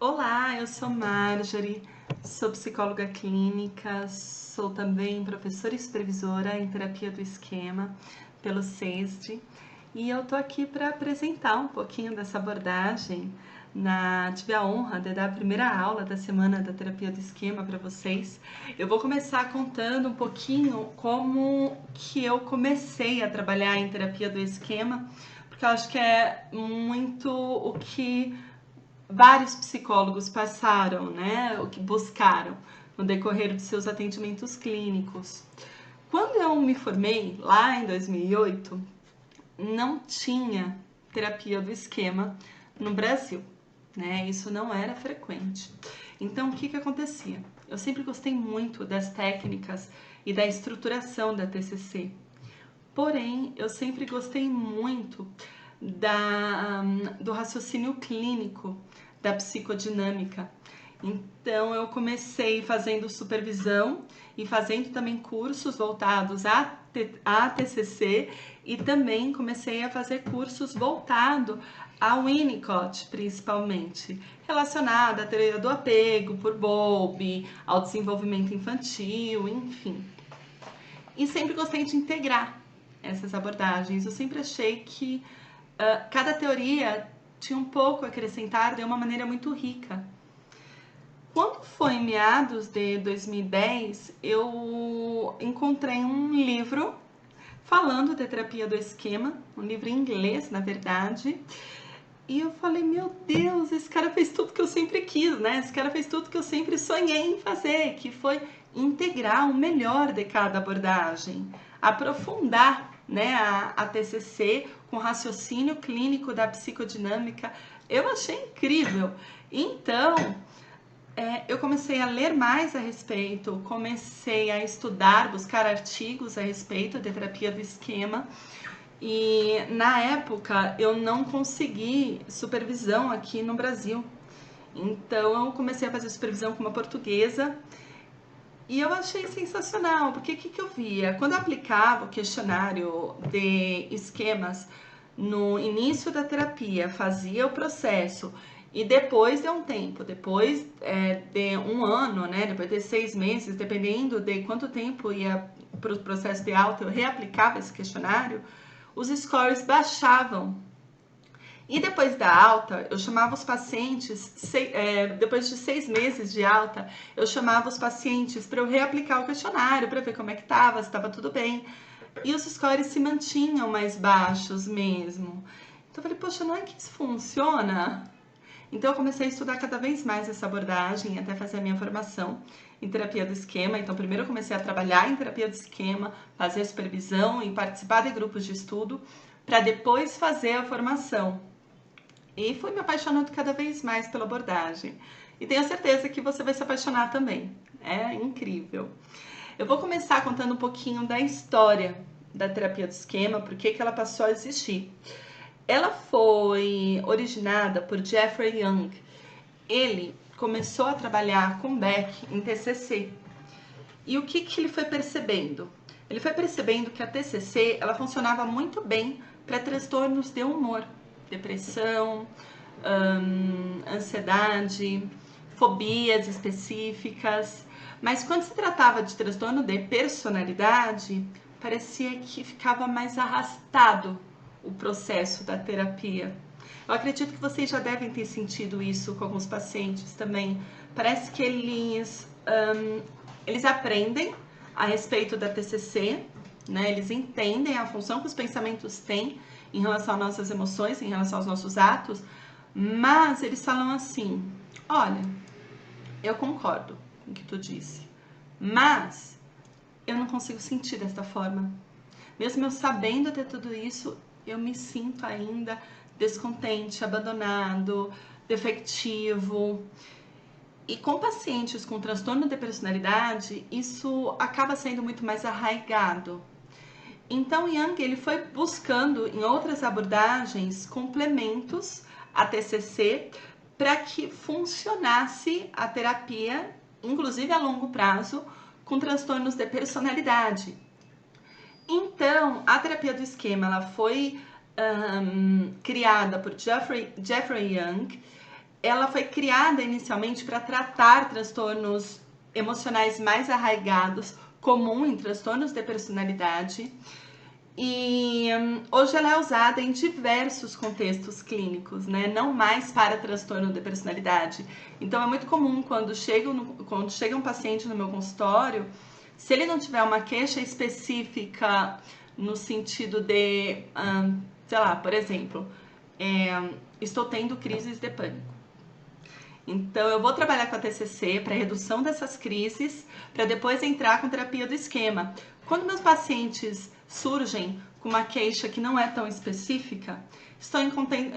Olá, eu sou Marjorie, sou psicóloga clínica, sou também professora e supervisora em terapia do esquema pelo SESD e eu tô aqui para apresentar um pouquinho dessa abordagem. Tive a honra de dar a primeira aula da semana da terapia do esquema para vocês. Eu vou começar contando um pouquinho como que eu comecei a trabalhar em terapia do esquema, porque eu acho que é muito o que vários psicólogos passaram, né, o que buscaram no decorrer de seus atendimentos clínicos. Quando eu me formei, lá em 2008, não tinha terapia do esquema no Brasil, né? Isso não era frequente. Então, o que acontecia? Eu sempre gostei muito das técnicas e da estruturação da TCC. Porém, eu sempre gostei muito do raciocínio clínico, da psicodinâmica. Então, eu comecei fazendo supervisão e fazendo também cursos voltados à TCC e também comecei a fazer cursos voltados ao Winnicott, principalmente, relacionado à teoria do apego por Bowlby, ao desenvolvimento infantil, enfim. E sempre gostei de integrar essas abordagens. Eu sempre achei que cada teoria tinha um pouco a acrescentar de uma maneira muito rica. Quando foi em meados de 2010, eu encontrei um livro falando de terapia do esquema, um livro em inglês, na verdade. E eu falei, meu Deus, esse cara fez tudo que eu sempre quis, né? Esse cara fez tudo que eu sempre sonhei em fazer, que foi integrar o melhor de cada abordagem, aprofundar, né, a TCC com raciocínio clínico da psicodinâmica. Eu achei incrível. Então, eu comecei a ler mais a respeito, comecei a estudar, buscar artigos a respeito de terapia do esquema. E na época eu não consegui supervisão aqui no Brasil. Então eu comecei a fazer supervisão com uma portuguesa e eu achei sensacional, porque o que eu via? Quando eu aplicava o questionário de esquemas no início da terapia, fazia o processo e depois de um tempo, depois de um ano, né, depois de 6 meses, dependendo de quanto tempo ia para o processo de alta, eu reaplicava esse questionário, os scores baixavam. E depois da alta, eu chamava os pacientes, depois de 6 meses de alta, eu chamava os pacientes para eu reaplicar o questionário, para ver como é que estava, se estava tudo bem. E os scores se mantinham mais baixos mesmo. Então eu falei, poxa, não é que isso funciona? Então eu comecei a estudar cada vez mais essa abordagem, até fazer a minha formação em terapia do esquema. Então primeiro eu comecei a trabalhar em terapia do esquema, fazer supervisão e participar de grupos de estudo, para depois fazer a formação. E fui me apaixonando cada vez mais pela abordagem. E tenho certeza que você vai se apaixonar também. É incrível. Eu vou começar contando um pouquinho da história da terapia do esquema, por que ela passou a existir. Ela foi originada por Jeffrey Young. Ele começou a trabalhar com Beck em TCC. E o que ele foi percebendo? Ele foi percebendo que a TCC ela funcionava muito bem para transtornos de humor, depressão, ansiedade, fobias específicas. Mas quando se tratava de transtorno de personalidade, parecia que ficava mais arrastado o processo da terapia. Eu acredito que vocês já devem ter sentido isso com alguns pacientes também. Parece que eles aprendem a respeito da TCC, né? Eles entendem a função que os pensamentos têm em relação às nossas emoções, em relação aos nossos atos, mas eles falam assim, olha, eu concordo com o que tu disse, mas eu não consigo sentir desta forma. Mesmo eu sabendo de tudo isso, eu me sinto ainda descontente, abandonado, defectivo. E com pacientes com transtorno de personalidade, isso acaba sendo muito mais arraigado. Então, Young ele foi buscando em outras abordagens complementos à TCC para que funcionasse a terapia, inclusive a longo prazo, com transtornos de personalidade. Então, a terapia do esquema ela foi criada por Jeffrey Young ela foi criada inicialmente para tratar transtornos emocionais mais arraigados, comum em transtornos de personalidade. E hoje ela é usada em diversos contextos clínicos, né? Não mais para transtorno de personalidade. Então é muito comum quando chega um paciente no meu consultório, se ele não tiver uma queixa específica no sentido de, sei lá, por exemplo, estou tendo crises de pânico. Então, eu vou trabalhar com a TCC para redução dessas crises, para depois entrar com terapia do esquema. Quando meus pacientes surgem com uma queixa que não é tão específica,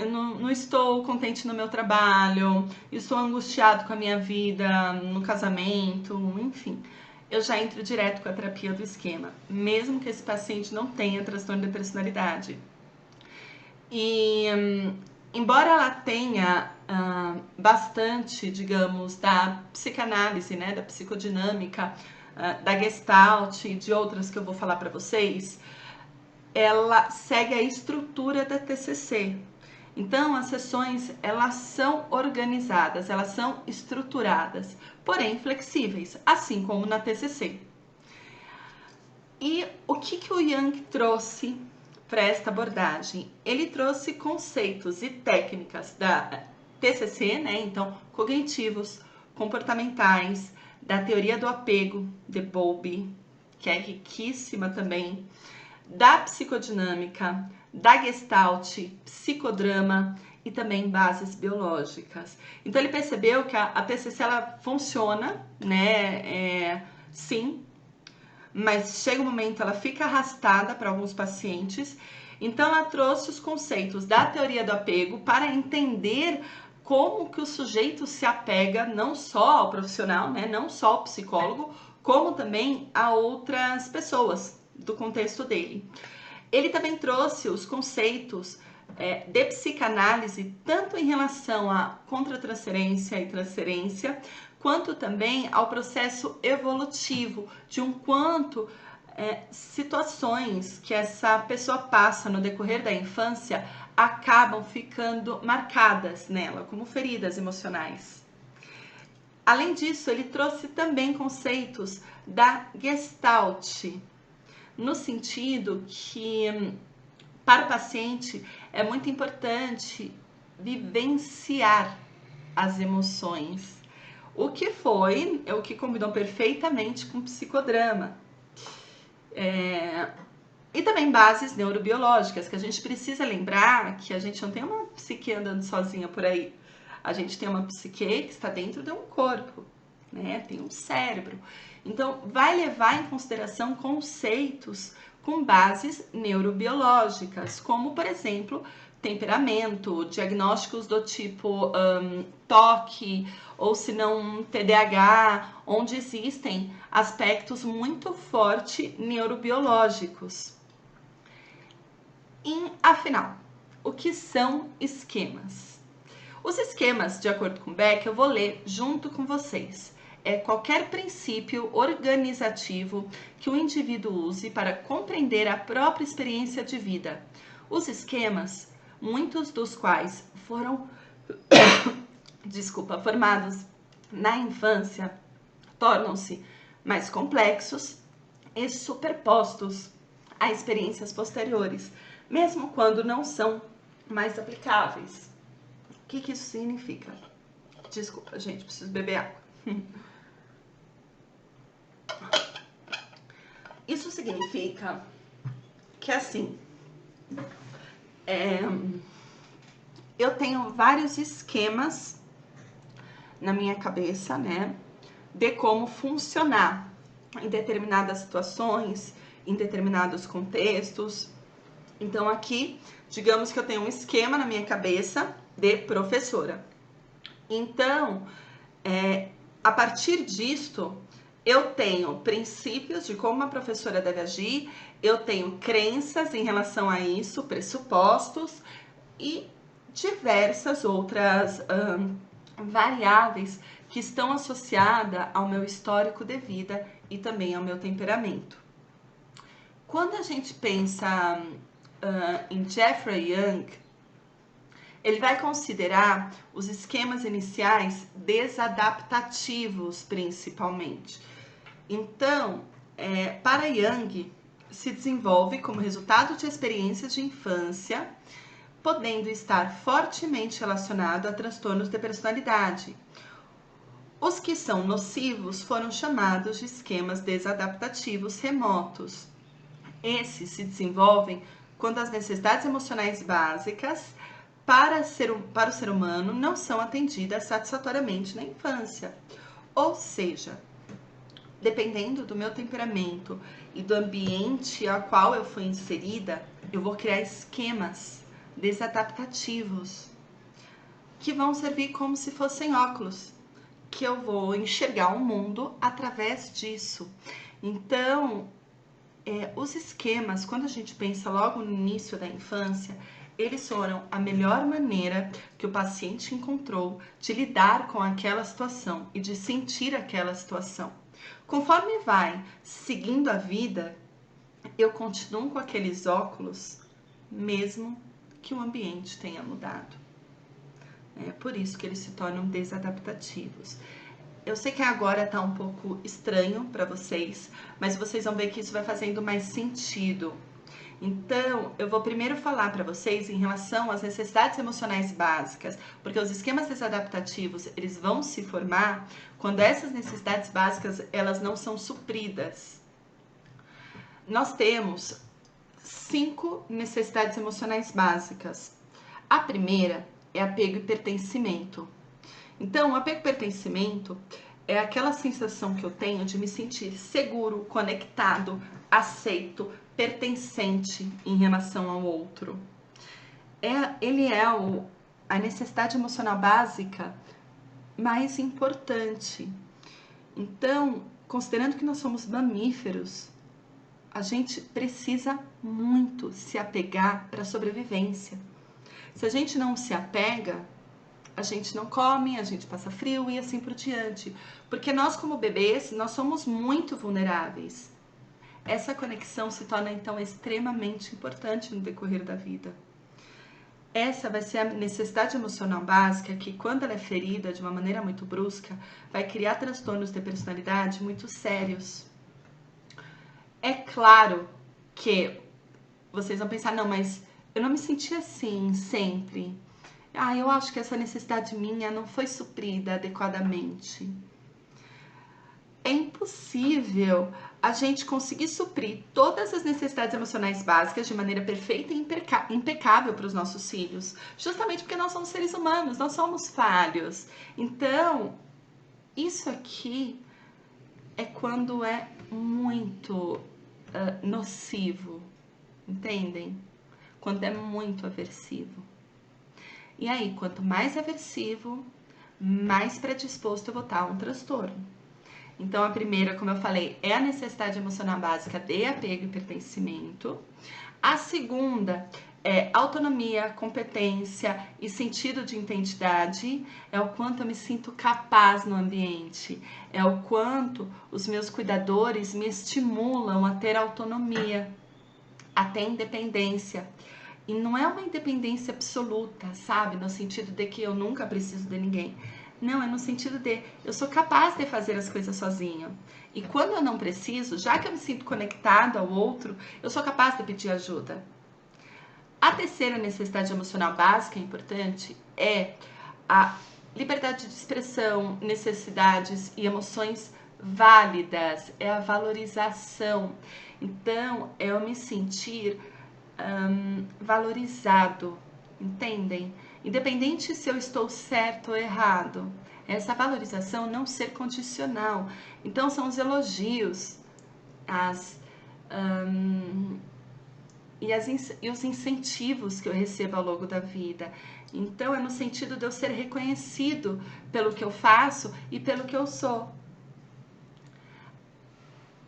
não estou contente no meu trabalho, estou angustiado com a minha vida, no casamento, enfim, eu já entro direto com a terapia do esquema, mesmo que esse paciente não tenha transtorno de personalidade. E embora ela tenha bastante, digamos, da psicanálise, né, da psicodinâmica, da Gestalt e de outras que eu vou falar para vocês, ela segue a estrutura da TCC. Então, as sessões, elas são organizadas, elas são estruturadas, porém flexíveis, assim como na TCC. E o que o Jung trouxe para esta abordagem? Ele trouxe conceitos e técnicas da TCC, né? Então, cognitivos, comportamentais, da teoria do apego, de Bowlby, que é riquíssima também, da psicodinâmica, da Gestalt, psicodrama e também bases biológicas. Então, ele percebeu que a TCC, ela funciona, né? Sim, mas chega um momento ela fica arrastada para alguns pacientes. Então ela trouxe os conceitos da teoria do apego para entender como que o sujeito se apega não só ao profissional, né, não só ao psicólogo, como também a outras pessoas do contexto dele. Ele também trouxe os conceitos de psicanálise, tanto em relação à contratransferência e transferência, quanto também ao processo evolutivo, de um quanto situações que essa pessoa passa no decorrer da infância acabam ficando marcadas nela, como feridas emocionais. Além disso, ele trouxe também conceitos da Gestalt, no sentido que para o paciente é muito importante vivenciar as emoções, o que combinou perfeitamente com o psicodrama. E também bases neurobiológicas, que a gente precisa lembrar que a gente não tem uma psique andando sozinha por aí. A gente tem uma psique que está dentro de um corpo, né? Tem um cérebro. Então, vai levar em consideração conceitos com bases neurobiológicas, como, por exemplo, temperamento, diagnósticos do tipo TOC, ou se não TDAH, onde existem aspectos muito fortes neurobiológicos. E, afinal, o que são esquemas? Os esquemas, de acordo com Beck, eu vou ler junto com vocês. É qualquer princípio organizativo que o indivíduo use para compreender a própria experiência de vida. Os esquemas, muitos dos quais foram formados na infância, tornam-se mais complexos e superpostos a experiências posteriores, mesmo quando não são mais aplicáveis. O que isso significa? Desculpa, gente, preciso beber água. Isso significa que, assim, eu tenho vários esquemas na minha cabeça, né, de como funcionar em determinadas situações, em determinados contextos. Então, aqui, digamos que eu tenho um esquema na minha cabeça de professora. Então, a partir disto, eu tenho princípios de como uma professora deve agir, eu tenho crenças em relação a isso, pressupostos e diversas outras variáveis que estão associadas ao meu histórico de vida e também ao meu temperamento. Quando a gente pensa em Jeffrey Young, Ele vai considerar os esquemas iniciais desadaptativos, principalmente. Então, para Jung, se desenvolve como resultado de experiências de infância, podendo estar fortemente relacionado a transtornos de personalidade. Os que são nocivos foram chamados de esquemas desadaptativos remotos. Esses se desenvolvem quando as necessidades emocionais básicas para o ser humano não são atendidas satisfatoriamente na infância. Ou seja, dependendo do meu temperamento e do ambiente ao qual eu fui inserida, eu vou criar esquemas desadaptativos que vão servir como se fossem óculos, que eu vou enxergar o mundo através disso. Então, os esquemas, quando a gente pensa logo no início da infância, eles foram a melhor maneira que o paciente encontrou de lidar com aquela situação e de sentir aquela situação. Conforme vai seguindo a vida, eu continuo com aqueles óculos, mesmo que o ambiente tenha mudado. É por isso que eles se tornam desadaptativos. Eu sei que agora tá um pouco estranho para vocês, mas vocês vão ver que isso vai fazendo mais sentido. Então, eu vou primeiro falar para vocês em relação às necessidades emocionais básicas, porque os esquemas desadaptativos, eles vão se formar quando essas necessidades básicas, elas não são supridas. Nós temos 5 necessidades emocionais básicas. A primeira é apego e pertencimento. Então, o apego e pertencimento é aquela sensação que eu tenho de me sentir seguro, conectado, aceito, pertencente em relação ao outro. Ele é a necessidade emocional básica mais importante. Então, considerando que nós somos mamíferos, a gente precisa muito se apegar para a sobrevivência. Se a gente não se apega, a gente não come, a gente passa frio e assim por diante. Porque nós, como bebês, nós somos muito vulneráveis. Essa conexão se torna, então, extremamente importante no decorrer da vida. Essa vai ser a necessidade emocional básica que, quando ela é ferida de uma maneira muito brusca, vai criar transtornos de personalidade muito sérios. É claro que vocês vão pensar, não, mas eu não me senti assim sempre. Eu acho que essa necessidade minha não foi suprida adequadamente. É impossível a gente conseguir suprir todas as necessidades emocionais básicas de maneira perfeita e impecável para os nossos filhos, justamente porque nós somos seres humanos, nós somos falhos. Então, isso aqui é quando é muito nocivo, entendem? Quando é muito aversivo. E aí, quanto mais aversivo, mais predisposto eu vou estar a um transtorno. Então, a primeira, como eu falei, é a necessidade emocional básica de apego e pertencimento. A segunda é autonomia, competência e sentido de identidade. É o quanto eu me sinto capaz no ambiente. É o quanto os meus cuidadores me estimulam a ter autonomia, a ter independência. E não é uma independência absoluta, sabe? No sentido de que eu nunca preciso de ninguém. Não, é no sentido de eu sou capaz de fazer as coisas sozinho. E quando eu não preciso, já que eu me sinto conectado ao outro, eu sou capaz de pedir ajuda. A terceira necessidade emocional básica importante é a liberdade de expressão, necessidades e emoções válidas, é a valorização. Então, é eu me sentir valorizado, entendem? Independente se eu estou certo ou errado, essa valorização não ser condicional. Então, são os elogios, e os incentivos que eu recebo ao longo da vida. Então, é no sentido de eu ser reconhecido pelo que eu faço e pelo que eu sou.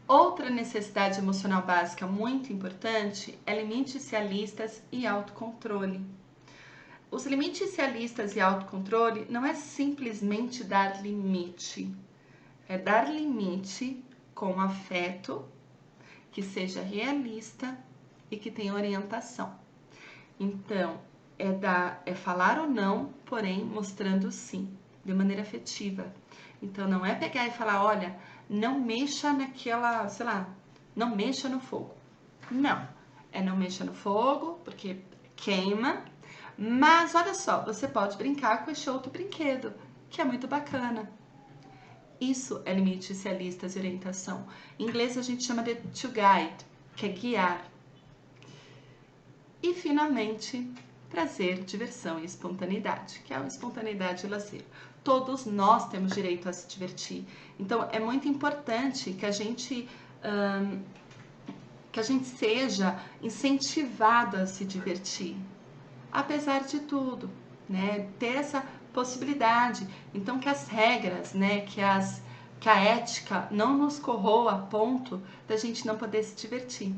Outra necessidade emocional básica muito importante é limites realistas e autocontrole. Os limites realistas e autocontrole não é simplesmente dar limite, é dar limite com afeto, que seja realista e que tenha orientação. Então, é falar ou não, porém mostrando sim, de maneira afetiva. Então não é pegar e falar, olha, não mexa naquela, sei lá, não mexa no fogo. Não, não mexa no fogo, porque queima. Mas olha só, você pode brincar com este outro brinquedo, que é muito bacana. Isso é limites realistas e orientação. Em inglês a gente chama de to guide, que é guiar. E finalmente, prazer, diversão e espontaneidade, que é a espontaneidade e lazer. Todos nós temos direito a se divertir. Então é muito importante que a gente seja incentivado a se divertir, apesar de tudo, né? Ter essa possibilidade. Então que as regras, né? Que a ética não nos corroa a ponto da gente não poder se divertir.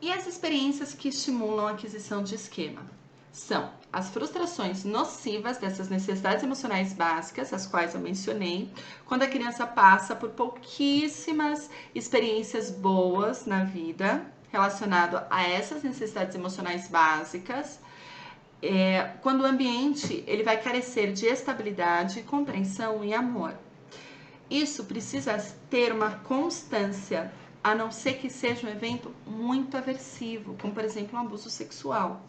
E as experiências que estimulam a aquisição de esquema são as frustrações nocivas dessas necessidades emocionais básicas, as quais eu mencionei, quando a criança passa por pouquíssimas experiências boas na vida relacionado a essas necessidades emocionais básicas, quando o ambiente ele vai carecer de estabilidade, compreensão e amor. Isso precisa ter uma constância, a não ser que seja um evento muito aversivo, como por exemplo um abuso sexual.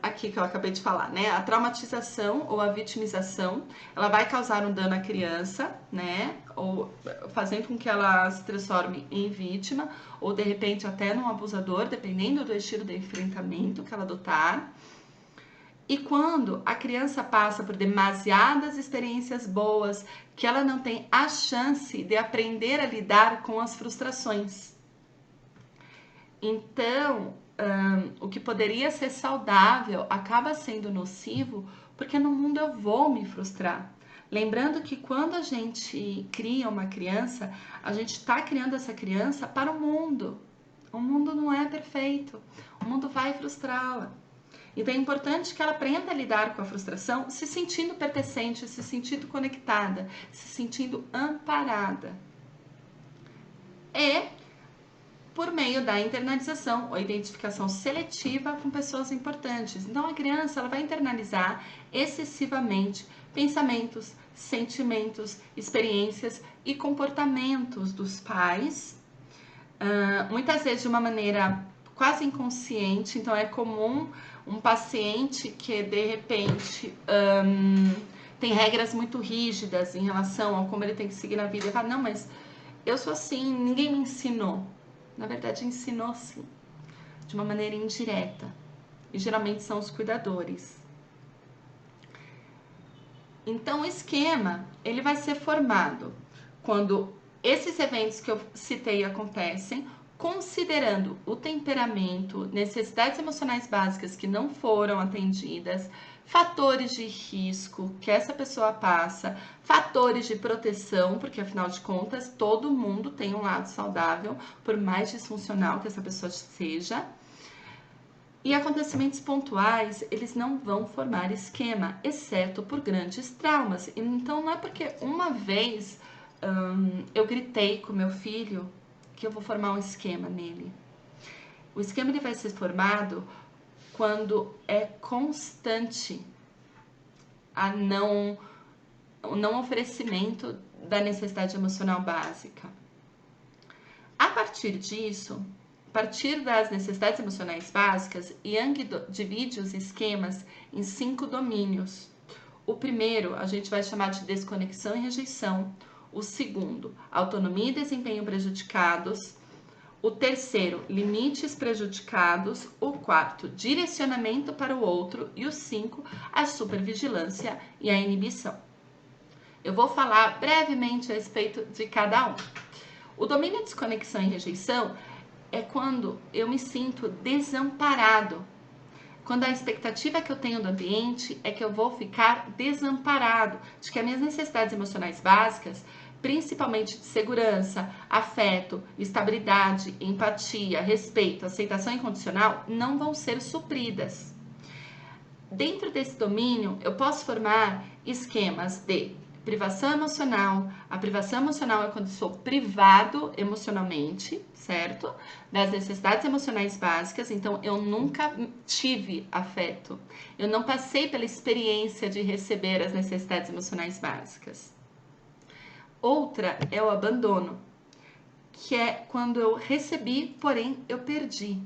Aqui que eu acabei de falar, né? A traumatização ou a vitimização, ela vai causar um dano à criança, né? Ou fazendo com que ela se transforme em vítima, ou de repente até num abusador, dependendo do estilo de enfrentamento que ela adotar. E quando a criança passa por demasiadas experiências boas, que ela não tem a chance de aprender a lidar com as frustrações. Então, o que poderia ser saudável acaba sendo nocivo, porque no mundo eu vou me frustrar. Lembrando que quando a gente cria uma criança, a gente está criando essa criança para o mundo. O mundo não é perfeito, o mundo vai frustrá-la. Então é importante que ela aprenda a lidar com a frustração, se sentindo pertencente, se sentindo conectada, se sentindo amparada. Por meio da internalização ou identificação seletiva com pessoas importantes. Então a criança ela vai internalizar excessivamente pensamentos, sentimentos, experiências e comportamentos dos pais, muitas vezes de uma maneira quase inconsciente. Então é comum um paciente que de repente tem regras muito rígidas em relação a como ele tem que seguir na vida e fala, não, mas eu sou assim, ninguém me ensinou. Na verdade, ensinou sim, de uma maneira indireta. E geralmente são os cuidadores. Então, o esquema, ele vai ser formado quando esses eventos que eu citei acontecem, considerando o temperamento, necessidades emocionais básicas que não foram atendidas, fatores de risco que essa pessoa passa, fatores de proteção, porque afinal de contas todo mundo tem um lado saudável, por mais disfuncional que essa pessoa seja. E acontecimentos pontuais, eles não vão formar esquema, exceto por grandes traumas. Então não é porque uma vez eu gritei com meu filho que eu vou formar um esquema nele. O esquema ele vai ser formado quando é constante o não oferecimento da necessidade emocional básica. A partir disso, a partir das necessidades emocionais básicas, Jung divide os esquemas em 5 domínios. O primeiro a gente vai chamar de desconexão e rejeição. O segundo, autonomia e desempenho prejudicados. O terceiro, limites prejudicados. O quarto, direcionamento para o outro. E o 5, a supervigilância e a inibição. Eu vou falar brevemente a respeito de cada um. O domínio de desconexão e rejeição é quando eu me sinto desamparado. Quando a expectativa que eu tenho do ambiente é que eu vou ficar desamparado, de que as minhas necessidades emocionais básicas, principalmente de segurança, afeto, estabilidade, empatia, respeito, aceitação incondicional, não vão ser supridas. Dentro desse domínio, eu posso formar esquemas de privação emocional. A privação emocional é quando sou privado emocionalmente, certo? Das necessidades emocionais básicas. Então, eu nunca tive afeto. Eu não passei pela experiência de receber as necessidades emocionais básicas. Outra é o abandono, que é quando eu recebi, porém eu perdi.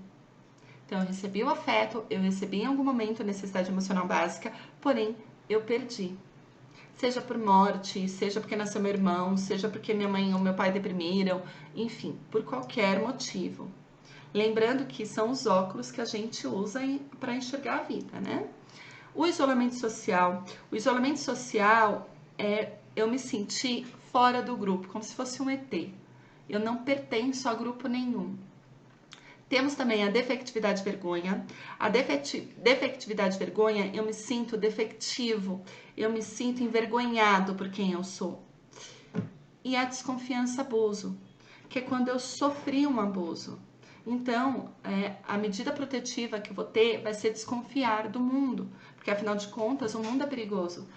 Então, eu recebi o afeto, eu recebi em algum momento a necessidade emocional básica, porém eu perdi. Seja por morte, seja porque nasceu meu irmão, seja porque minha mãe ou meu pai deprimiram, enfim, por qualquer motivo. Lembrando que são os óculos que a gente usa para enxergar a vida, né? O isolamento social. O isolamento social é eu me sentir fora do grupo, como se fosse um ET. Eu não pertenço a grupo nenhum. Temos também a defectividade vergonha. A defectividade vergonha, eu me sinto defectivo, eu me sinto envergonhado por quem eu sou. E a desconfiança abuso, que é quando eu sofri um abuso. Então, a medida protetiva que eu vou ter vai ser desconfiar do mundo, porque afinal de contas o mundo é perigoso,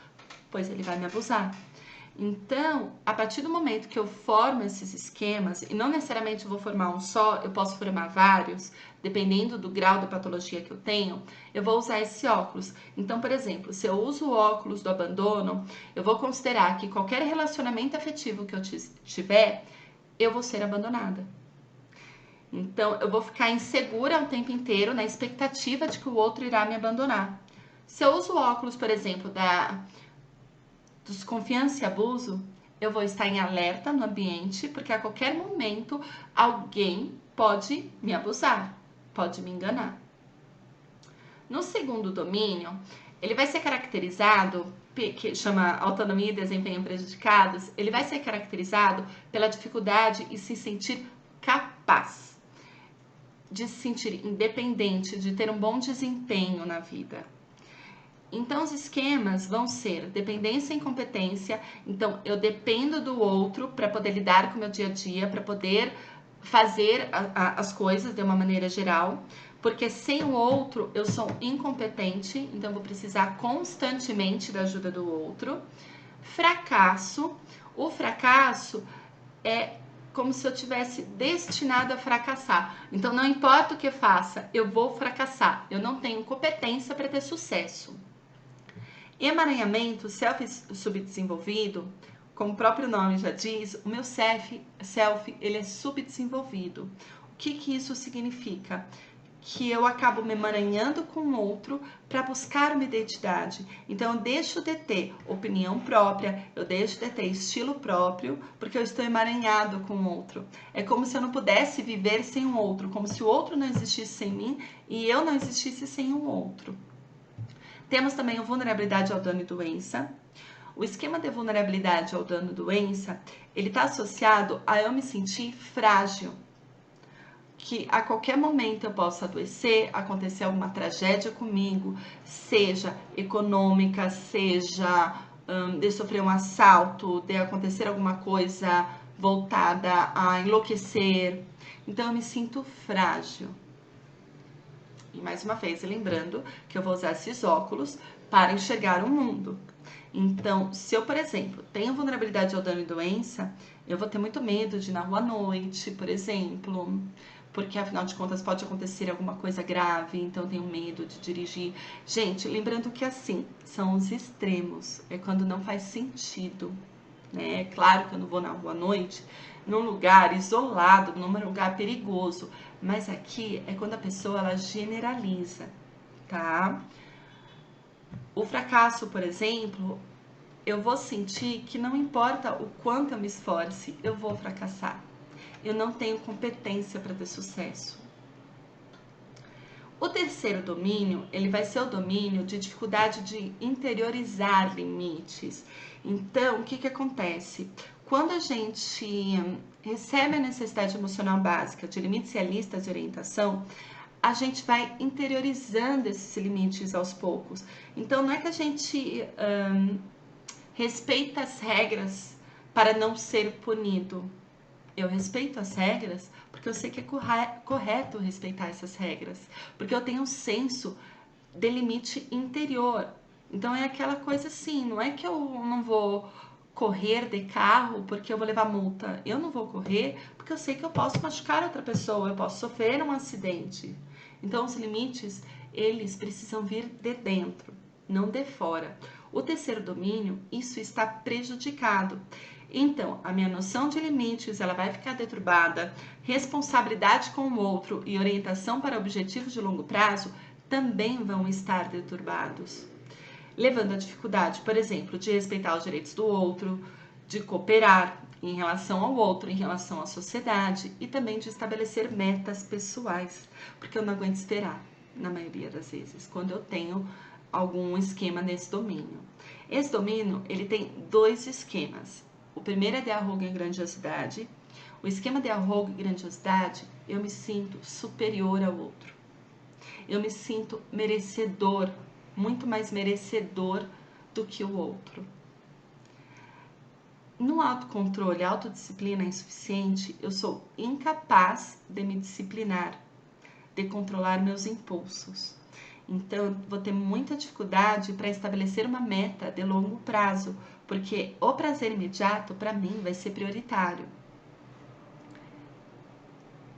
pois ele vai me abusar. Então, a partir do momento que eu formo esses esquemas, e não necessariamente eu vou formar um só, eu posso formar vários, dependendo do grau de patologia que eu tenho, eu vou usar esse óculos. Então, por exemplo, se eu uso o óculos do abandono, eu vou considerar que qualquer relacionamento afetivo que eu tiver, eu vou ser abandonada. Então, eu vou ficar insegura o tempo inteiro na expectativa de que o outro irá me abandonar. Se eu uso o óculos, por exemplo, da desconfiança e abuso, eu vou estar em alerta no ambiente, porque a qualquer momento alguém pode me abusar, pode me enganar. No segundo domínio, ele vai ser caracterizado, que chama autonomia e desempenho prejudicados, ele vai ser caracterizado pela dificuldade em se sentir capaz, de se sentir independente, de ter um bom desempenho na vida. Então, os esquemas vão ser dependência e incompetência. Então, eu dependo do outro para poder lidar com o meu dia a dia, para poder fazer as coisas de uma maneira geral. Porque sem o outro, eu sou incompetente. Então, eu vou precisar constantemente da ajuda do outro. Fracasso. O fracasso é como se eu tivesse destinado a fracassar. Então, não importa o que eu faça, eu vou fracassar. Eu não tenho competência para ter sucesso. Emaranhamento, self subdesenvolvido, como o próprio nome já diz, o meu self ele é subdesenvolvido. O que isso significa? Que eu acabo me emaranhando com o outro para buscar uma identidade. Então, eu deixo de ter opinião própria, eu deixo de ter estilo próprio, porque eu estou emaranhado com o outro. É como se eu não pudesse viver sem o outro, como se o outro não existisse sem mim e eu não existisse sem o outro. Temos também a vulnerabilidade ao dano e doença. O esquema de vulnerabilidade ao dano e doença, ele está associado a eu me sentir frágil. Que a qualquer momento eu possa adoecer, acontecer alguma tragédia comigo, seja econômica, seja de sofrer um assalto, de acontecer alguma coisa voltada a enlouquecer. Então eu me sinto frágil. E mais uma vez, lembrando que eu vou usar esses óculos para enxergar o mundo. Então, se eu, por exemplo, tenho vulnerabilidade ao dano e doença, eu vou ter muito medo de ir na rua à noite, por exemplo, porque afinal de contas pode acontecer alguma coisa grave, então eu tenho medo de dirigir. Gente, lembrando que assim, são os extremos, é quando não faz sentido, né? É claro que eu não vou na rua à noite, num lugar isolado, num lugar perigoso, mas aqui é quando a pessoa ela generaliza, tá? O fracasso, por exemplo, eu vou sentir que não importa o quanto eu me esforce, eu vou fracassar. Eu não tenho competência para ter sucesso. O terceiro domínio, ele vai ser o domínio de dificuldade de interiorizar limites. Então, o que acontece? Quando a gente recebe a necessidade emocional básica de limites realistas de orientação, a gente vai interiorizando esses limites aos poucos. Então, não é que a gente respeita as regras para não ser punido. Eu respeito as regras porque eu sei que é correto respeitar essas regras, porque eu tenho um senso de limite interior. Então é aquela coisa assim, não é que eu não vou correr de carro porque eu vou levar multa. Eu não vou correr porque eu sei que eu posso machucar outra pessoa, eu posso sofrer um acidente. Então, os limites, eles precisam vir de dentro, não de fora. O terceiro domínio, isso está prejudicado. Então, a minha noção de limites, ela vai ficar deturbada. Responsabilidade com o outro e orientação para objetivos de longo prazo também vão estar deturbados, levando à dificuldade, por exemplo, de respeitar os direitos do outro, de cooperar em relação ao outro, em relação à sociedade e também de estabelecer metas pessoais, porque eu não aguento esperar, na maioria das vezes, quando eu tenho algum esquema nesse domínio. Esse domínio, ele tem 2 esquemas. O primeiro é de arrogo e grandiosidade. O esquema de arrogo e grandiosidade, eu me sinto superior ao outro. Eu me sinto merecedor, muito mais merecedor do que o outro. No autocontrole, autodisciplina insuficiente, eu sou incapaz de me disciplinar, de controlar meus impulsos. Então, eu vou ter muita dificuldade para estabelecer uma meta de longo prazo, porque o prazer imediato, para mim, vai ser prioritário.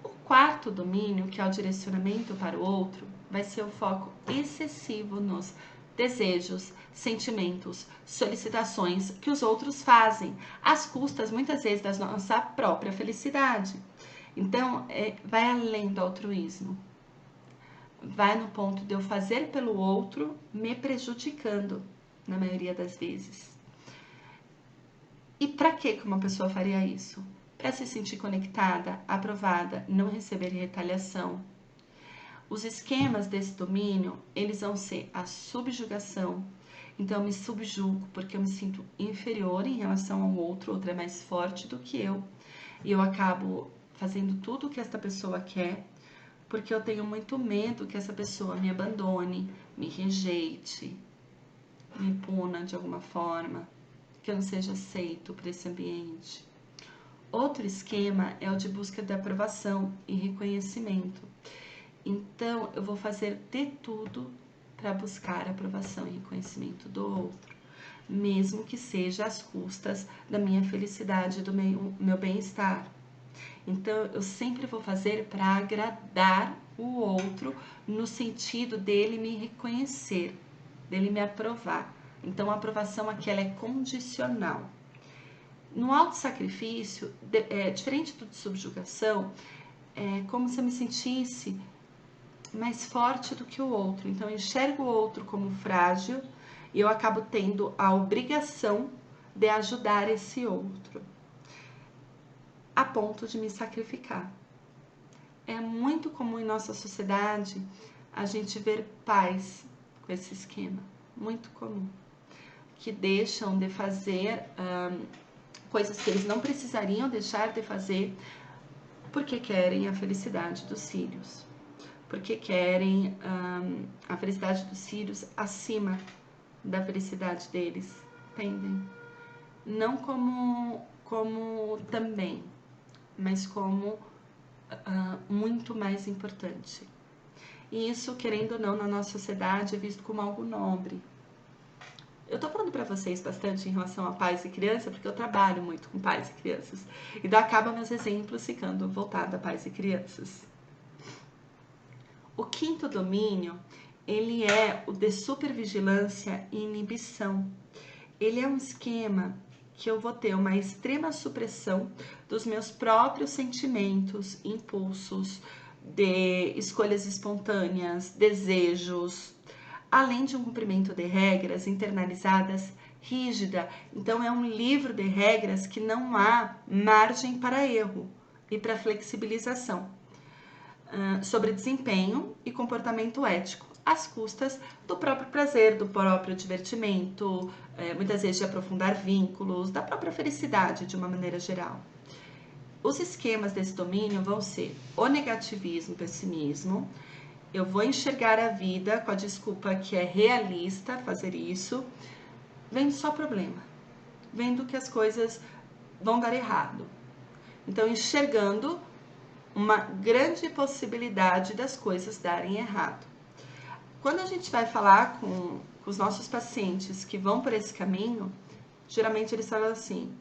O quarto domínio, que é o direcionamento para o outro, vai ser o foco excessivo nos desejos, sentimentos, solicitações que os outros fazem, às custas, muitas vezes, da nossa própria felicidade. Então, vai além do altruísmo. Vai no ponto de eu fazer pelo outro, me prejudicando, na maioria das vezes. E para que uma pessoa faria isso? Para se sentir conectada, aprovada, não receber retaliação. Os esquemas desse domínio, eles vão ser a subjugação. Então, eu me subjugo porque eu me sinto inferior em relação ao outro, o outro é mais forte do que eu. E eu acabo fazendo tudo o que esta pessoa quer, porque eu tenho muito medo que essa pessoa me abandone, me rejeite, me puna de alguma forma, que eu não seja aceito por esse ambiente. Outro esquema é o de busca de aprovação e reconhecimento. Então, eu vou fazer de tudo para buscar aprovação e reconhecimento do outro, mesmo que seja às custas da minha felicidade, do meu bem-estar. Então, eu sempre vou fazer para agradar o outro, no sentido dele me reconhecer, dele me aprovar. Então, a aprovação aqui ela é condicional. No autossacrifício, diferente do de subjugação, é como se eu me sentisse mais forte do que o outro. Então, eu enxergo o outro como frágil e eu acabo tendo a obrigação de ajudar esse outro, a ponto de me sacrificar. É muito comum em nossa sociedade a gente ver pais com esse esquema, muito comum, que deixam de fazer coisas que eles não precisariam deixar de fazer porque querem a felicidade dos filhos, porque querem a felicidade dos filhos acima da felicidade deles, entendem? Não como também, mas como muito mais importante. E isso, querendo ou não, na nossa sociedade é visto como algo nobre. Eu tô falando para vocês bastante em relação a pais e crianças, porque eu trabalho muito com pais e crianças. Então, acabam meus exemplos ficando voltados a pais e crianças. O quinto domínio, ele é o de supervigilância e inibição. Ele é um esquema que eu vou ter uma extrema supressão dos meus próprios sentimentos, impulsos, de escolhas espontâneas, desejos, além de um cumprimento de regras internalizadas rígida. Então, é um livro de regras que não há margem para erro e para flexibilização, sobre desempenho e comportamento ético, às custas do próprio prazer, do próprio divertimento, muitas vezes de aprofundar vínculos, da própria felicidade de uma maneira geral. Os esquemas desse domínio vão ser o negativismo, o pessimismo. Eu vou enxergar a vida com a desculpa que é realista fazer isso, vendo só problema, vendo que as coisas vão dar errado. Então, enxergando uma grande possibilidade das coisas darem errado. Quando a gente vai falar com os nossos pacientes que vão por esse caminho, geralmente eles falam assim: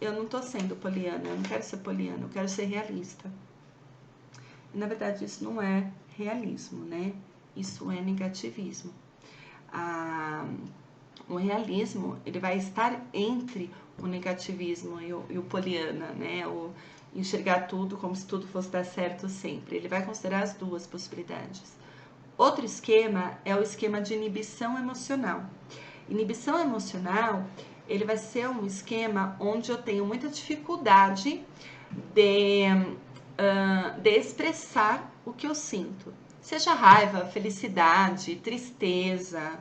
eu não tô sendo poliana, eu não quero ser poliana, eu quero ser realista. E, na verdade, isso não é realismo, né? Isso é negativismo. O realismo, ele vai estar entre o negativismo e o poliana, né? O enxergar tudo como se tudo fosse dar certo sempre. Ele vai considerar as duas possibilidades. Outro esquema é o esquema de inibição emocional. Inibição emocional, ele vai ser um esquema onde eu tenho muita dificuldade de expressar o que eu sinto. Seja raiva, felicidade, tristeza.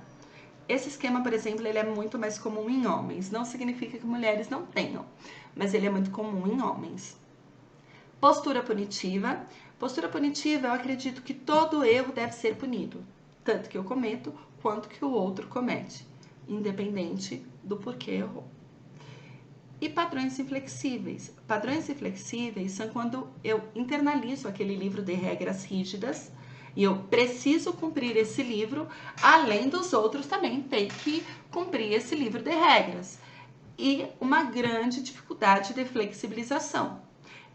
Esse esquema, por exemplo, ele é muito mais comum em homens. Não significa que mulheres não tenham, mas ele é muito comum em homens. Postura punitiva. Postura punitiva, eu acredito que todo erro deve ser punido. Tanto que eu cometo, quanto que o outro comete. Independente do porquê errou. E padrões inflexíveis. Padrões inflexíveis são quando eu internalizo aquele livro de regras rígidas e eu preciso cumprir esse livro, além dos outros também ter que cumprir esse livro de regras. E uma grande dificuldade de flexibilização.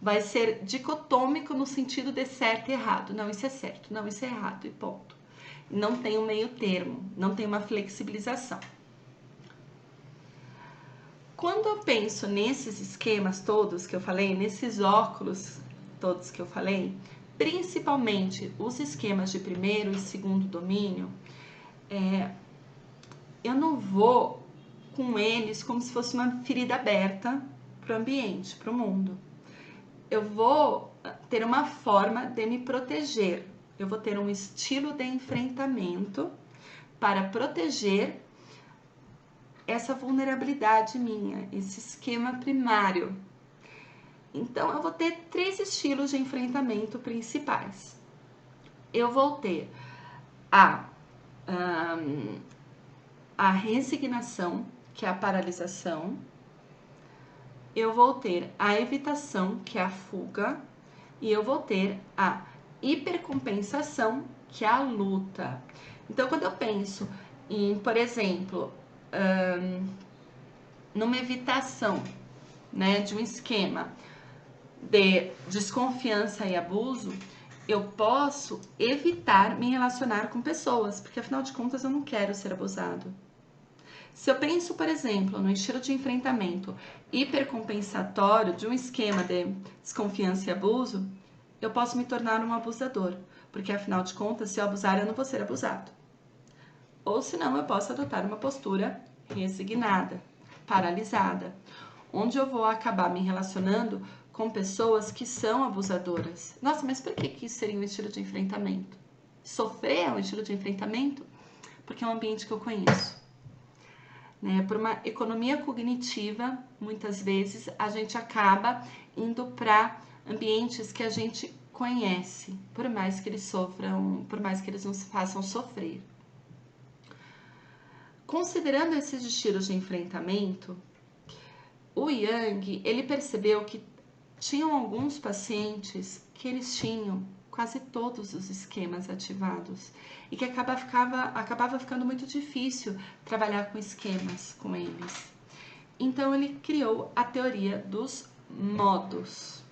Vai ser dicotômico no sentido de certo e errado. Não, isso é certo, não, isso é errado e ponto. Não tem um meio termo, não tem uma flexibilização. Quando eu penso nesses esquemas todos que eu falei, nesses óculos todos que eu falei, principalmente os esquemas de primeiro e segundo domínio, eu não vou com eles como se fosse uma ferida aberta para o ambiente, para o mundo. Eu vou ter uma forma de me proteger. Eu vou ter um estilo de enfrentamento para proteger essa vulnerabilidade minha, esse esquema primário. Então, eu vou ter 3 estilos de enfrentamento principais. Eu vou ter a resignação, que é a paralisação. Eu vou ter a evitação, que é a fuga. E eu vou ter a hipercompensação, que é a luta. Então, quando eu penso em, por exemplo, numa evitação, né, de um esquema de desconfiança e abuso, eu posso evitar me relacionar com pessoas, porque afinal de contas eu não quero ser abusado. Se eu penso, por exemplo, no estilo de enfrentamento hipercompensatório de um esquema de desconfiança e abuso, eu posso me tornar um abusador, porque afinal de contas, se eu abusar, eu não vou ser abusado. Ou senão, eu posso adotar uma postura resignada, paralisada, onde eu vou acabar me relacionando com pessoas que são abusadoras. Nossa, mas por que isso seria um estilo de enfrentamento? Sofrer é um estilo de enfrentamento? Porque é um ambiente que eu conheço. Né? Por uma economia cognitiva, muitas vezes, a gente acaba indo para ambientes que a gente conhece, por mais que eles sofram, por mais que eles nos façam sofrer. Considerando esses estilos de enfrentamento, o Jung, ele percebeu que tinham alguns pacientes que eles tinham quase todos os esquemas ativados e que acabava ficando muito difícil trabalhar com esquemas com eles. Então ele criou a teoria dos modos.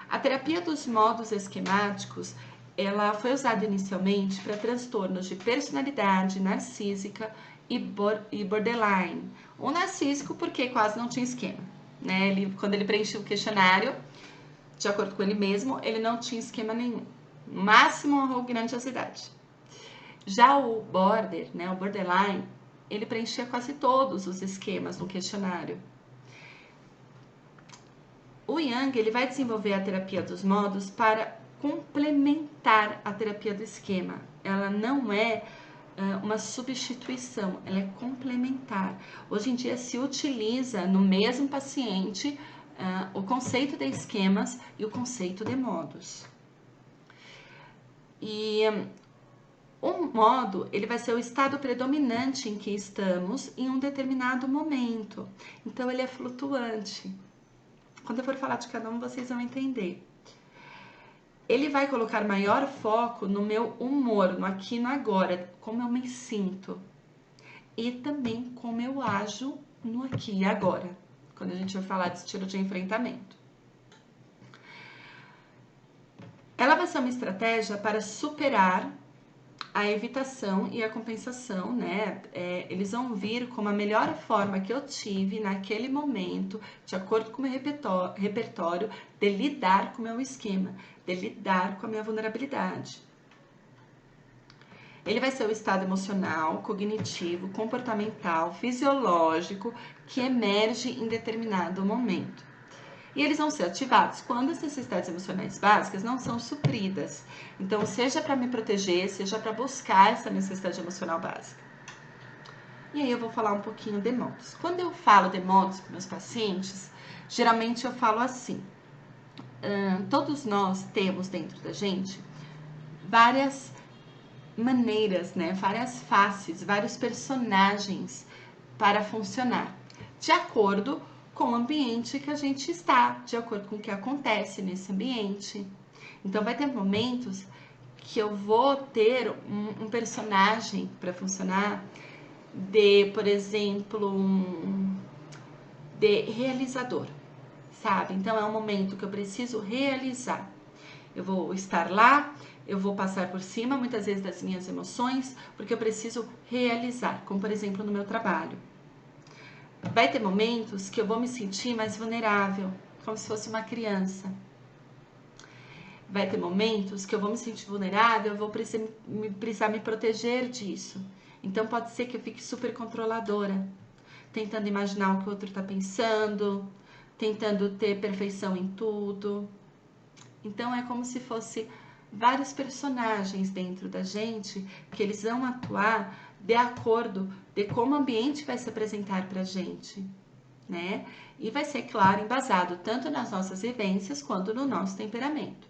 A terapia dos modos esquemáticos, ela foi usada inicialmente para transtornos de personalidade narcísica e borderline. O narcísico porque quase não tinha esquema, né? Quando ele preencheu o questionário, de acordo com ele mesmo, ele não tinha esquema nenhum. Máximo uma grandiosidade. Já o né, o borderline, ele preenchia quase todos os esquemas no questionário. O Jung, ele vai desenvolver a terapia dos modos para complementar a terapia do esquema. Ela não é uma substituição, ela é complementar. Hoje em dia se utiliza no mesmo paciente o conceito de esquemas e o conceito de modos. E o modo, ele vai ser o estado predominante em que estamos em um determinado momento. Então, ele é flutuante. Quando eu for falar de cada um, vocês vão entender. Ele vai colocar maior foco no meu humor, no aqui e no agora, como eu me sinto. E também como eu ajo no aqui e agora, quando a gente vai falar de estilo de enfrentamento. Ela vai ser uma estratégia para superar a evitação e a compensação, né? Eles vão vir como a melhor forma que eu tive naquele momento, de acordo com o meu repertório, de lidar com o meu esquema, de lidar com a minha vulnerabilidade. Ele vai ser o estado emocional, cognitivo, comportamental, fisiológico que emerge em determinado momento. E eles vão ser ativados quando as necessidades emocionais básicas não são supridas. Então, seja para me proteger, seja para buscar essa necessidade emocional básica. E aí eu vou falar um pouquinho de modos. Quando eu falo de modos com meus pacientes, geralmente eu falo assim. Todos nós temos dentro da gente várias maneiras, né? Várias faces, vários personagens para funcionar, de acordo com o ambiente que a gente está, de acordo com o que acontece nesse ambiente. Então, vai ter momentos que eu vou ter um personagem para funcionar de, por exemplo, de realizador, sabe? Então, é um momento que eu preciso realizar. Eu vou estar lá, eu vou passar por cima, muitas vezes, das minhas emoções, porque eu preciso realizar, como, por exemplo, no meu trabalho. Vai ter momentos que eu vou me sentir mais vulnerável, como se fosse uma criança. Vai ter momentos que eu vou me sentir vulnerável, eu vou precisar me proteger disso. Então pode ser que eu fique super controladora, tentando imaginar o que o outro está pensando, tentando ter perfeição em tudo. Então é como se fosse vários personagens dentro da gente que eles vão atuar de acordo de como o ambiente vai se apresentar pra gente, né? E vai ser, claro, embasado tanto nas nossas vivências quanto no nosso temperamento.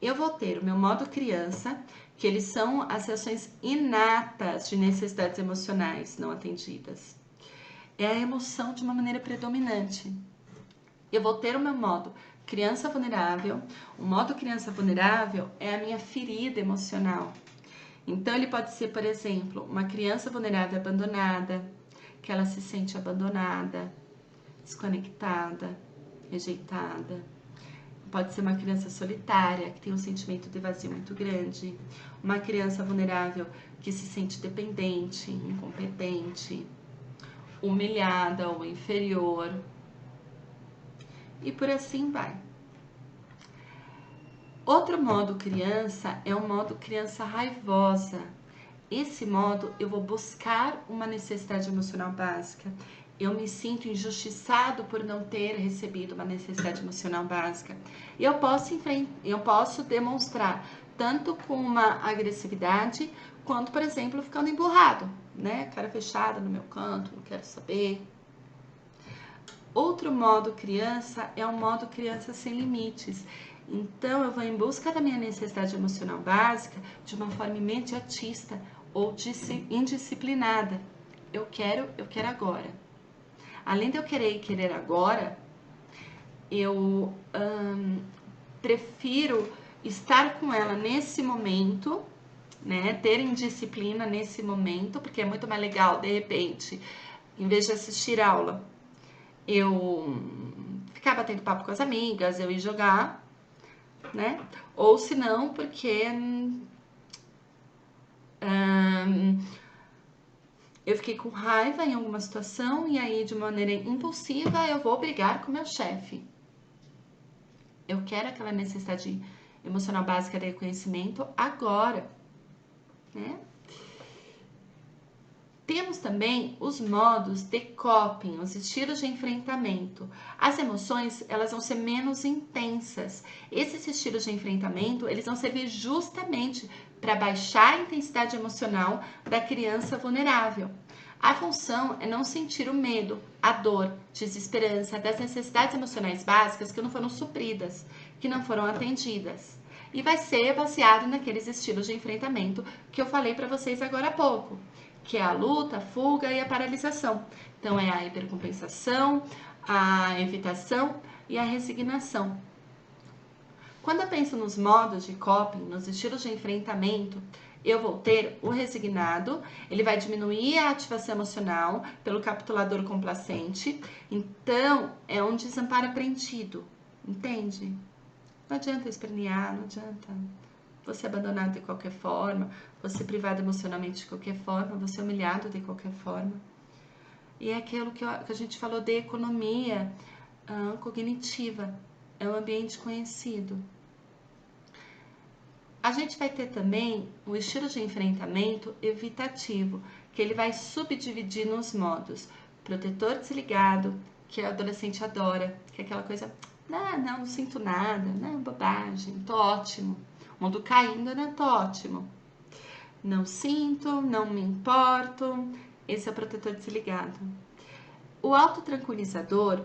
Eu vou ter o meu modo criança, que eles são as reações inatas de necessidades emocionais não atendidas. É a emoção de uma maneira predominante. Eu vou ter o meu modo criança vulnerável. O modo criança vulnerável é a minha ferida emocional. Então, ele pode ser, por exemplo, uma criança vulnerável abandonada, que ela se sente abandonada, desconectada, rejeitada. Pode ser uma criança solitária, que tem um sentimento de vazio muito grande. Uma criança vulnerável que se sente dependente, incompetente, humilhada ou inferior. E por assim vai. Outro modo criança é o modo criança raivosa. Esse modo eu vou buscar uma necessidade emocional básica. Eu me sinto injustiçado por não ter recebido uma necessidade emocional básica. E eu posso demonstrar tanto com uma agressividade, quanto, por exemplo, ficando emburrado, né? Cara fechada no meu canto, não quero saber. Outro modo criança é o modo criança sem limites. Então, eu vou em busca da minha necessidade emocional básica de uma forma imediatista ou indisciplinada. Eu quero agora. Além de eu querer agora, eu prefiro estar com ela nesse momento, né? Ter indisciplina nesse momento, porque é muito mais legal, de repente, em vez de assistir aula, eu ficar batendo papo com as amigas, eu ir jogar, né? Ou se não, porque eu fiquei com raiva em alguma situação e aí de maneira impulsiva eu vou brigar com meu chefe. Eu quero aquela necessidade emocional básica de reconhecimento agora, né? Temos também os modos de coping, os estilos de enfrentamento. As emoções, elas vão ser menos intensas. Esses estilos de enfrentamento, eles vão servir justamente para baixar a intensidade emocional da criança vulnerável. A função é não sentir o medo, a dor, desesperança das necessidades emocionais básicas que não foram supridas, que não foram atendidas. E vai ser baseado naqueles estilos de enfrentamento que eu falei para vocês agora há pouco, que é a luta, a fuga e a paralisação. Então, é a hipercompensação, a evitação e a resignação. Quando eu penso nos modos de coping, nos estilos de enfrentamento, eu vou ter o resignado, ele vai diminuir a ativação emocional pelo capitulador complacente, então é um desamparo aprendido, entende? Não adianta espernear, não adianta você abandonado de qualquer forma, você privado emocionalmente de qualquer forma, você humilhado de qualquer forma. E é aquilo que a gente falou de economia cognitiva, é um ambiente conhecido. A gente vai ter também o estilo de enfrentamento evitativo, que ele vai subdividir nos modos protetor desligado, que o adolescente adora, que é aquela coisa, não sinto nada, bobagem, tô ótimo. O mundo caindo, né? Tô ótimo. Não sinto, não me importo. Esse é o protetor desligado. O autotranquilizador,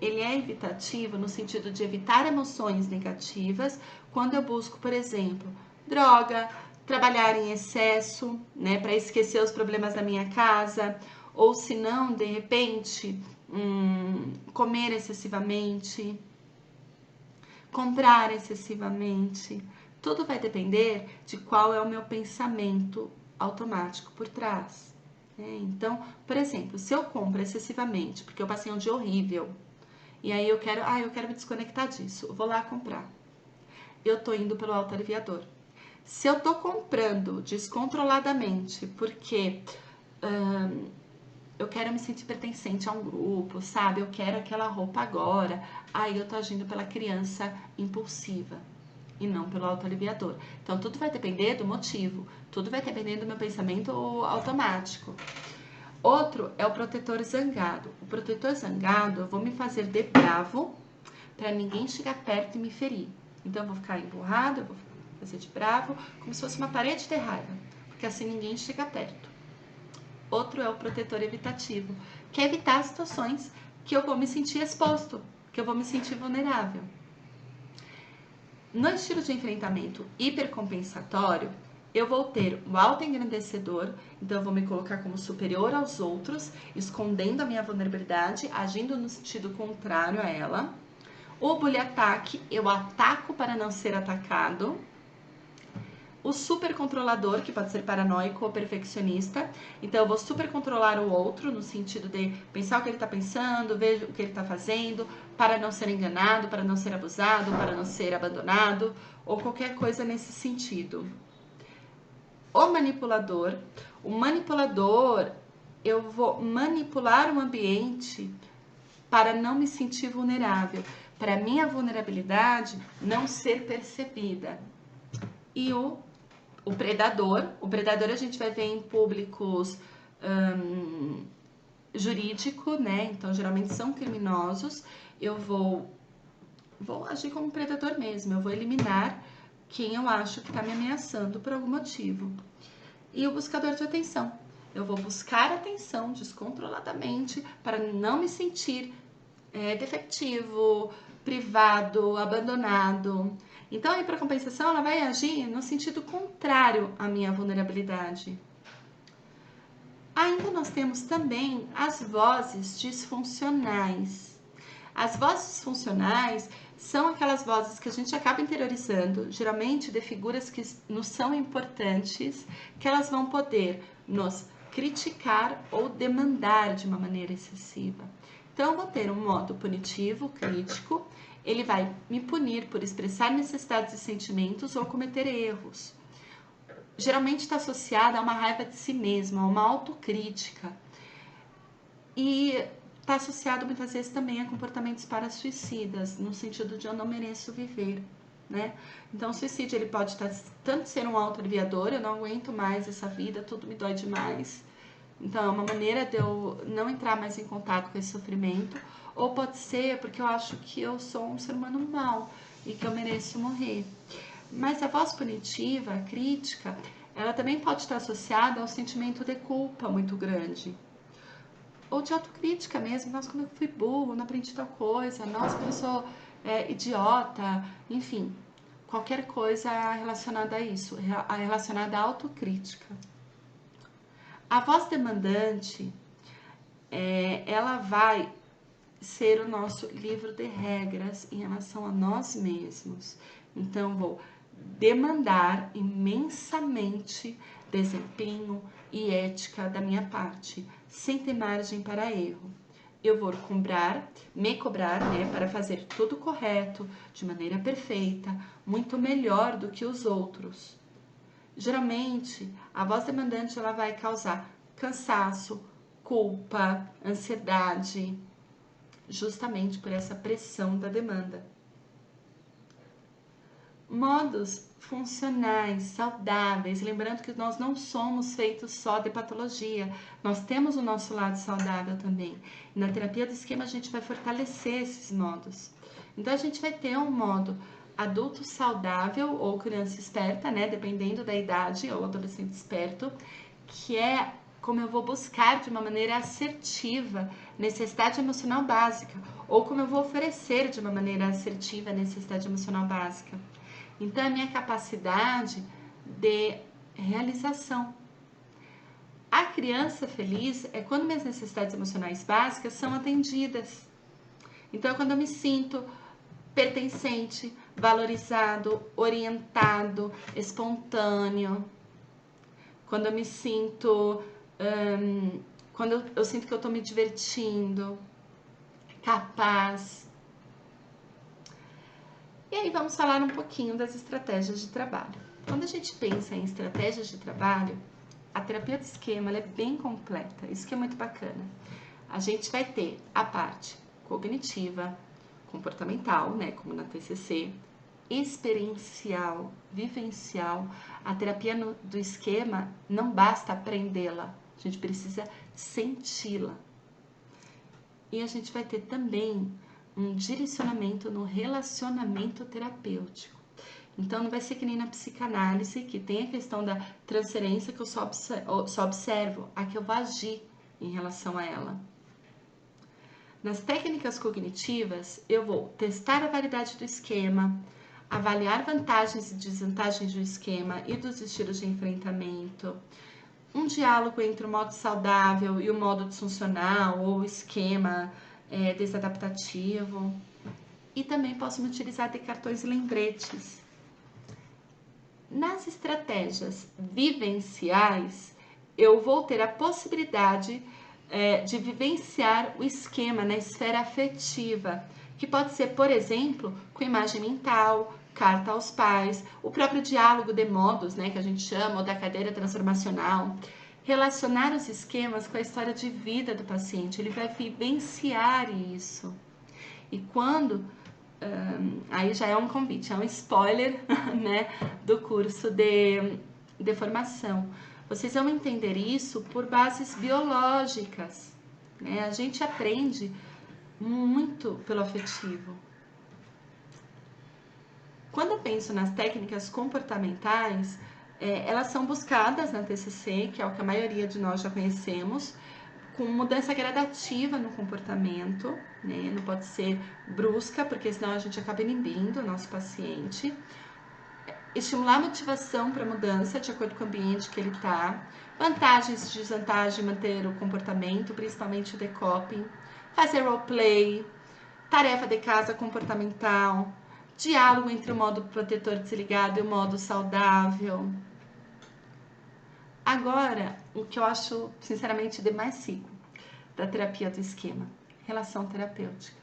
ele é evitativo no sentido de evitar emoções negativas quando eu busco, por exemplo, droga, trabalhar em excesso, né, para esquecer os problemas da minha casa, ou se não, de repente, comer excessivamente, comprar excessivamente. Tudo vai depender de qual é o meu pensamento automático por trás. Então, por exemplo, se eu compro excessivamente, porque eu passei um dia horrível, e aí eu quero me desconectar disso, eu vou lá comprar. Eu tô indo pelo autoaliviador. Se eu tô comprando descontroladamente, porque eu quero me sentir pertencente a um grupo, sabe? Eu quero aquela roupa agora, aí eu tô agindo pela criança impulsiva e não pelo autoaliviador. Então, tudo vai depender do motivo, tudo vai depender do meu pensamento automático. Outro é o protetor zangado. O protetor zangado, eu vou me fazer de bravo para ninguém chegar perto e me ferir. Então, eu vou ficar emburrado, eu vou fazer de bravo, como se fosse uma parede de raiva, porque assim ninguém chega perto. Outro é o protetor evitativo, que é evitar situações que eu vou me sentir exposto, que eu vou me sentir vulnerável. No estilo de enfrentamento hipercompensatório, eu vou ter o autoengrandecedor, então eu vou me colocar como superior aos outros, escondendo a minha vulnerabilidade, agindo no sentido contrário a ela. O bully-ataque, eu ataco para não ser atacado. O supercontrolador, que pode ser paranoico ou perfeccionista, então eu vou supercontrolar o outro no sentido de pensar o que ele está pensando, ver o que ele está fazendo, para não ser enganado, para não ser abusado, para não ser abandonado, ou qualquer coisa nesse sentido. O manipulador, eu vou manipular o ambiente para não me sentir vulnerável, para a minha vulnerabilidade não ser percebida. E o predador a gente vai ver em públicos jurídico, né? Então, geralmente são criminosos. Eu vou agir como predador mesmo, eu vou eliminar quem eu acho que está me ameaçando por algum motivo. E o buscador de atenção. Eu vou buscar atenção descontroladamente para não me sentir defectivo, privado, abandonado. Então, a hipercompensação ela vai agir no sentido contrário à minha vulnerabilidade. Ainda nós temos também as vozes disfuncionais. As vozes disfuncionais são aquelas vozes que a gente acaba interiorizando, geralmente de figuras que nos são importantes, que elas vão poder nos criticar ou demandar de uma maneira excessiva. Então, eu vou ter um modo punitivo, crítico, ele vai me punir por expressar necessidades e sentimentos ou cometer erros. Geralmente está associada a uma raiva de si mesmo, a uma autocrítica. E está associado muitas vezes também a comportamentos para-suicidas, no sentido de eu não mereço viver, né? Então, o suicídio ele pode tanto ser um autoaliviador, eu não aguento mais essa vida, tudo me dói demais. Então, é uma maneira de eu não entrar mais em contato com esse sofrimento, ou pode ser porque eu acho que eu sou um ser humano mau e que eu mereço morrer. Mas a voz punitiva, a crítica, ela também pode estar associada ao sentimento de culpa muito grande. Ou de autocrítica mesmo, nossa, como eu fui burro, não aprendi tal coisa, nossa, como eu sou idiota, enfim, qualquer coisa relacionada a isso, relacionada à autocrítica. A voz demandante, ela vai ser o nosso livro de regras em relação a nós mesmos. Então, vou demandar imensamente desempenho e ética da minha parte, sem ter margem para erro. Eu vou me cobrar, né, para fazer tudo correto, de maneira perfeita, muito melhor do que os outros. Geralmente, a voz demandante ela vai causar cansaço, culpa, ansiedade, justamente por essa pressão da demanda. Modos funcionais, saudáveis, lembrando que nós não somos feitos só de patologia, nós temos o nosso lado saudável também. E na terapia do esquema a gente vai fortalecer esses modos. Então a gente vai ter um modo adulto saudável ou criança esperta, né, dependendo da idade, ou adolescente esperto, que é como eu vou buscar de uma maneira assertiva necessidade emocional básica, ou como eu vou oferecer de uma maneira assertiva a necessidade emocional básica. Então, é a minha capacidade de realização. A criança feliz é quando minhas necessidades emocionais básicas são atendidas. Então, é quando eu me sinto pertencente, valorizado, orientado, espontâneo. Quando eu me sinto... quando eu sinto que eu estou me divertindo, capaz. E aí vamos falar um pouquinho das estratégias de trabalho. Quando a gente pensa em estratégias de trabalho, a terapia do esquema ela é bem completa, isso que é muito bacana. A gente vai ter a parte cognitiva, comportamental, né, como na TCC, experiencial, vivencial. A terapia do esquema não basta aprendê-la, a gente precisa senti-la. E a gente vai ter também um direcionamento no relacionamento terapêutico. Então, não vai ser que nem na psicanálise, que tem a questão da transferência que eu só observo, a que eu vou agir em relação a ela. Nas técnicas cognitivas, eu vou testar a validade do esquema, avaliar vantagens e desvantagens do esquema e dos estilos de enfrentamento, um diálogo entre o modo saudável e o modo disfuncional ou o esquema desadaptativo. E também posso me utilizar de cartões e lembretes. Nas estratégias vivenciais, eu vou ter a possibilidade de vivenciar o esquema na esfera afetiva, que pode ser, por exemplo, com imagem mental, carta aos pais, o próprio diálogo de modos, né, que a gente chama, ou da cadeira transformacional. Relacionar os esquemas com a história de vida do paciente, ele vai vivenciar isso. E quando... aí já é um convite, é um spoiler, né, do curso de formação. Vocês vão entender isso por bases biológicas, né? A gente aprende muito pelo afetivo. Quando eu penso nas técnicas comportamentais, elas são buscadas na TCC, que é o que a maioria de nós já conhecemos, com mudança gradativa no comportamento, né? Não pode ser brusca, porque senão a gente acaba inibindo o nosso paciente. Estimular a motivação para mudança de acordo com o ambiente que ele está. Vantagens e desvantagens de manter o comportamento, principalmente o decoping. Fazer roleplay, tarefa de casa comportamental, diálogo entre o modo protetor desligado e o modo saudável. Agora, o que eu acho, sinceramente, de mais rico da terapia do esquema, relação terapêutica.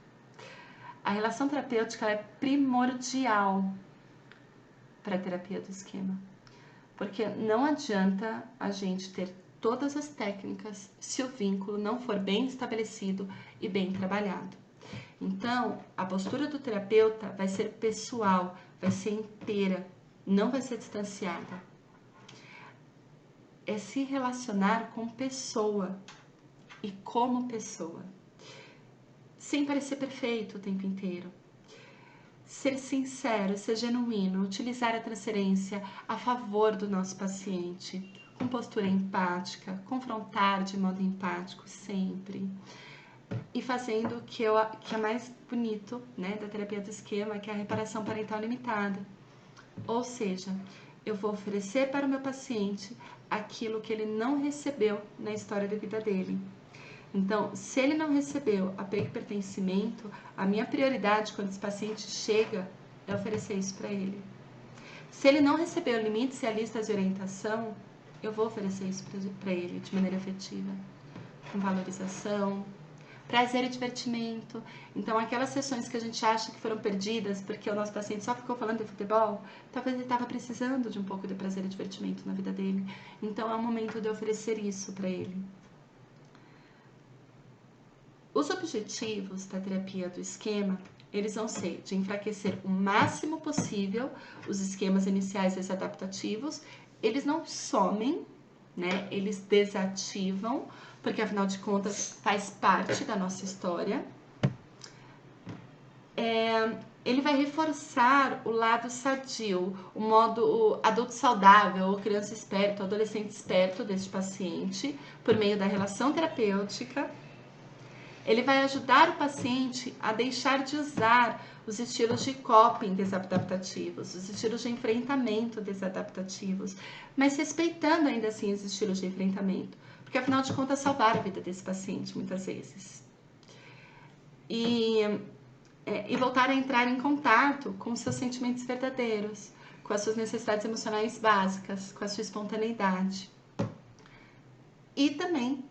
A relação terapêutica é primordial para a terapia do esquema, porque não adianta a gente ter todas as técnicas se o vínculo não for bem estabelecido e bem trabalhado. Então, a postura do terapeuta vai ser pessoal, vai ser inteira, não vai ser distanciada. É se relacionar com pessoa e como pessoa, sem parecer perfeito o tempo inteiro. Ser sincero, ser genuíno, utilizar a transferência a favor do nosso paciente, com postura empática, confrontar de modo empático sempre. E fazendo o que é mais bonito, né, da terapia do esquema, que é a reparação parental limitada. Ou seja, eu vou oferecer para o meu paciente aquilo que ele não recebeu na história da vida dele. Então, se ele não recebeu apego e pertencimento, a minha prioridade quando esse paciente chega é oferecer isso para ele. Se ele não recebeu limites e a lista de orientação, eu vou oferecer isso para ele de maneira afetiva, com valorização, prazer e divertimento. Então, aquelas sessões que a gente acha que foram perdidas porque o nosso paciente só ficou falando de futebol, talvez ele estava precisando de um pouco de prazer e divertimento na vida dele. Então, é o momento de oferecer isso para ele. Os objetivos da terapia do esquema, eles vão ser de enfraquecer o máximo possível os esquemas iniciais desadaptativos. Eles não somem, né? Eles desativam, porque afinal de contas faz parte da nossa história. Ele vai reforçar o lado sadio, o modo adulto saudável, ou criança esperto, adolescente esperto deste paciente, por meio da relação terapêutica. Ele vai ajudar o paciente a deixar de usar os estilos de coping desadaptativos, os estilos de enfrentamento desadaptativos, mas respeitando ainda assim os estilos de enfrentamento, porque afinal de contas salvar a vida desse paciente muitas vezes. E voltar a entrar em contato com os seus sentimentos verdadeiros, com as suas necessidades emocionais básicas, com a sua espontaneidade. E também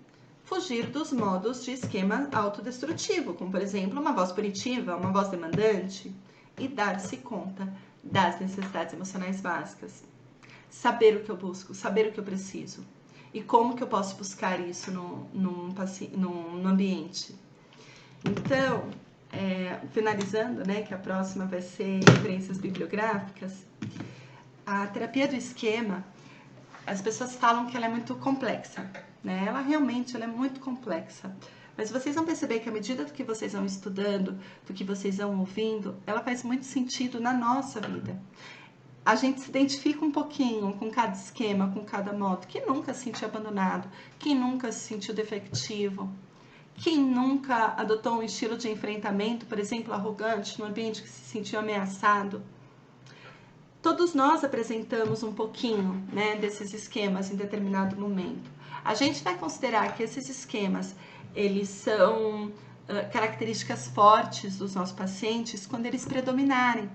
fugir dos modos de esquema autodestrutivo, como por exemplo uma voz punitiva, uma voz demandante, e dar-se conta das necessidades emocionais básicas. Saber o que eu busco, saber o que eu preciso e como que eu posso buscar isso no ambiente. Então, finalizando, né, que a próxima vai ser referências bibliográficas, a terapia do esquema, as pessoas falam que ela é muito complexa, né? Ela realmente é muito complexa. Mas vocês vão perceber que à medida que vocês vão estudando, do que vocês vão ouvindo, ela faz muito sentido na nossa vida. A gente se identifica um pouquinho com cada esquema, com cada modo. Quem nunca se sentiu abandonado? Quem nunca se sentiu defectivo? Quem nunca adotou um estilo de enfrentamento, por exemplo, arrogante, no ambiente que se sentiu ameaçado? Todos nós apresentamos um pouquinho, né, desses esquemas em determinado momento. A gente vai considerar que esses esquemas, eles são características fortes dos nossos pacientes quando eles predominarem.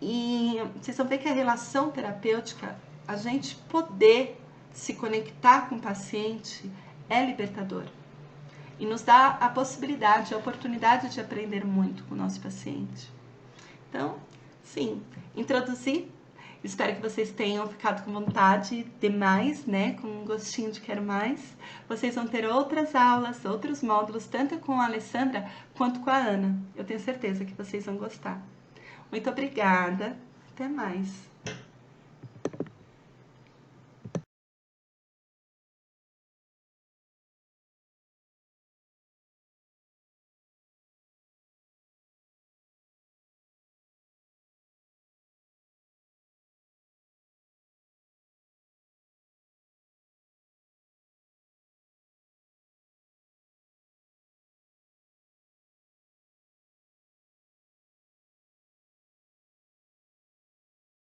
E vocês vão ver que a relação terapêutica, a gente poder se conectar com o paciente é libertador. E nos dá a possibilidade, a oportunidade de aprender muito com o nosso paciente. Então, sim, introduzir. Espero que vocês tenham ficado com vontade de mais, né? Com um gostinho de quero mais. Vocês vão ter outras aulas, outros módulos, tanto com a Alessandra quanto com a Ana. Eu tenho certeza que vocês vão gostar. Muito obrigada. Até mais.